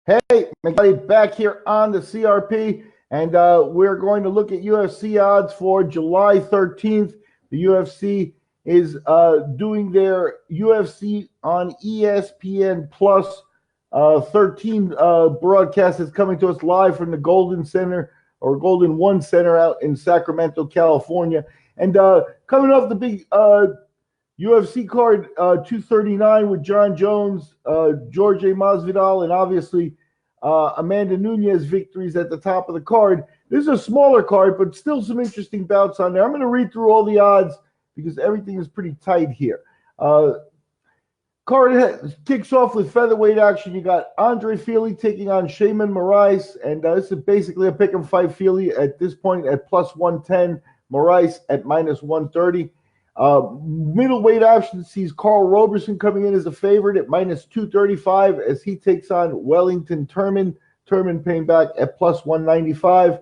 Hey, everybody, back here on the CRP, and we're going to look at UFC odds for July 13th. The UFC is doing their UFC on ESPN plus 13 broadcast is coming to us live from the Golden Center or Golden One Center out in Sacramento, California. And coming off the big UFC card 239 with John Jones, Jorge Masvidal, and obviously Amanda Nunes victories at the top of the card. This is a smaller card, but still some interesting bouts on there. I'm going to read through all the odds because everything is pretty tight here. Card kicks off with featherweight action. You got Andre Fili taking on Sheymon Moraes, and this is basically a pick and fight. Fili at this point at plus 110, Moraes at minus 130. Middleweight action sees Karl Roberson coming in as a favorite at minus 235 as he takes on Wellington Turman. Turman paying back at plus 195.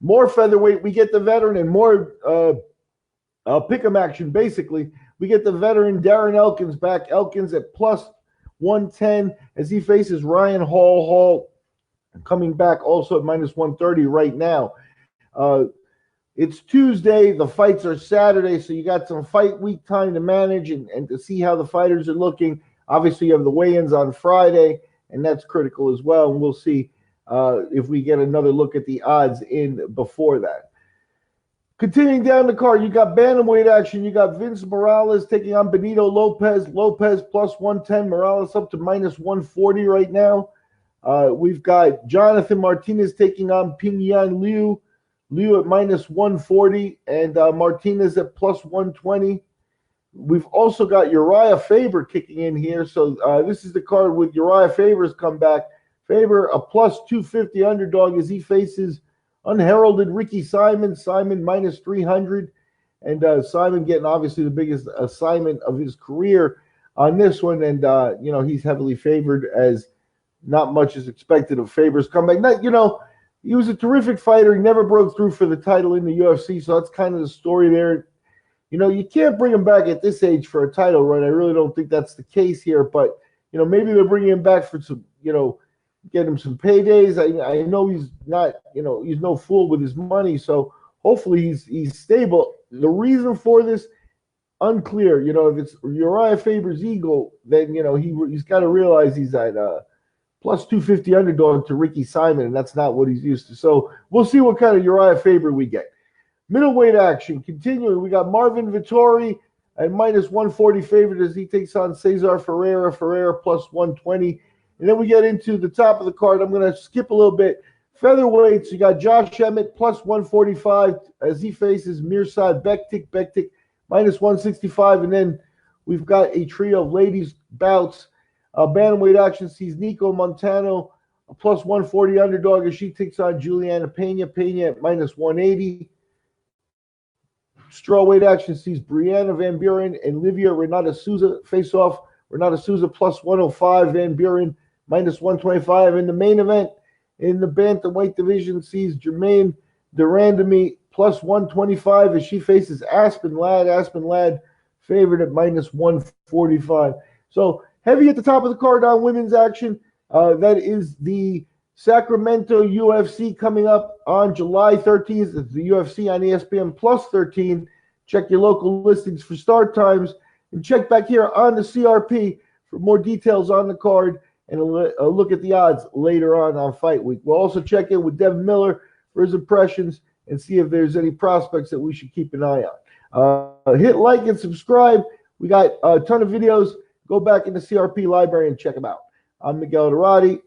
More featherweight, we get the veteran and more pick'em action. Basically, we get the veteran Darren Elkins back. Elkins at plus 110 as he faces Ryan Hall coming back also at minus 130 right now. It's Tuesday. The fights are Saturday, so you got some fight week time to manage and to see how the fighters are looking. Obviously, you have the weigh-ins on Friday, and that's critical as well. And we'll see if we get another look at the odds in before that. Continuing down the card, you got bantamweight action. You got Vince Morales taking on Benito Lopez. Lopez plus 110. Morales up to minus 140 right now. We've got Jonathan Martinez taking on Pingyuan Liu. Liu at minus 140 and Martinez at plus 120. We've also got Urijah Faber kicking in here. So this is the card with Urijah Faber's comeback. Faber a plus 250 underdog as he faces unheralded Ricky Simon. Simon minus 300. And Simon getting obviously the biggest assignment of his career on this one. And, he's heavily favored as not much is expected of Faber's comeback. He was a terrific fighter. He never broke through for the title in the UFC, so that's kind of the story there. You can't bring him back at this age for a title run. I really don't think that's the case here, but, maybe they're bringing him back for some, get him some paydays. I know he's not, he's no fool with his money, so hopefully he's stable. The reason for this, unclear. If it's Urijah Faber's ego, then, he's got to realize he's at plus 250 underdog to Ricky Simon, and that's not what he's used to. So we'll see what kind of Urijah Faber we get. Middleweight action continuing. We got Marvin Vettori at minus 140 favorite as he takes on Cezar Ferreira. Ferreira plus 120. And then we get into the top of the card. I'm going to skip a little bit. Featherweights, you got Josh Emmett plus 145 as he faces Mirsad Bektic. Bektic minus 165. And then we've got a trio of ladies bouts. Bantamweight action sees Nicco Montano a plus 140 underdog as she takes on Julianna Pena. Pena at minus 180. Strawweight action sees Brianna Van Buren and Livia Renata Souza face off. Renata Souza plus 105. Van Buren minus 125. In the main event in the Bantamweight division sees Germaine de Randamie plus 125 as she faces Aspen Ladd. Aspen Ladd favored at minus 145. So heavy at the top of the card on women's action. That is the Sacramento UFC coming up on July 13th. It's the UFC on ESPN plus 13. Check your local listings for start times and check back here on the CRP for more details on the card and a look at the odds later on Fight Week. We'll also check in with Devin Miller for his impressions and see if there's any prospects that we should keep an eye on. Hit like and subscribe. We got a ton of videos. Go back in the CRP library and check them out. I'm Miguel Dorati.